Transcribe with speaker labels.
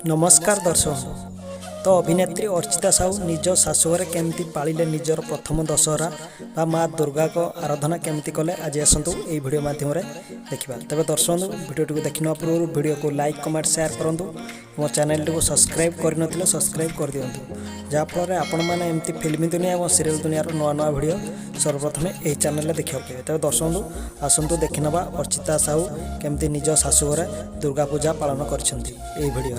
Speaker 1: नमस्कार दर्शक। तो अभिनेत्री अर्चिता साहू निज शाशुघर केमती पालिले निजर प्रथम दशहरा बा माँ दुर्गा को आराधना केमती कले आज आसतु यही भिडियो माध्यम देखा। तेज दर्शक भिडियो देखने पूर्व भिडियो को लाइक कमेंट शेयर करूँ और चैनल को सब्सक्राइब कर सब्सक्राइब कर दिंतु जहाँफल आपण मैंने एमती फिल्मी दुनिया और सीरियल दुनिया नुआ नुआ भिडियो सर्वप्रथम यही चैनल देखा पाए। तेज दर्शक आसतु देखने अर्चिता साहू केमती निज शाशुघर दुर्गा पूजा पालन कर भिडियो।